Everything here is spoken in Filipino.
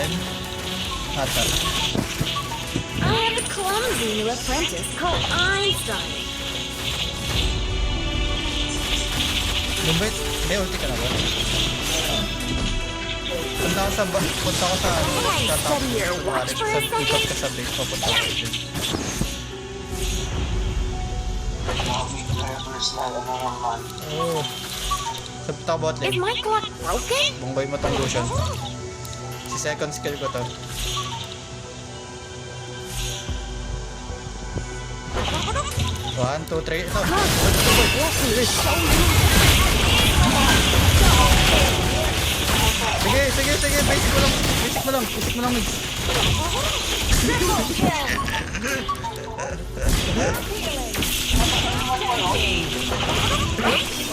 Einstein. Ata. I have a clumsy new apprentice called Einstein. Lumbait, may ulti ka na ba? Punta ko sa ano, Hey, sa top. steady your watch for a Ikot second. ka sa base, papunta ko dyan. Oh. Sabta bot Is lane. my clock broken? Bungbay mo tong Lucian. Si second skill ko to. One, two, three. Ito. Sige. Basic mo lang. Mix.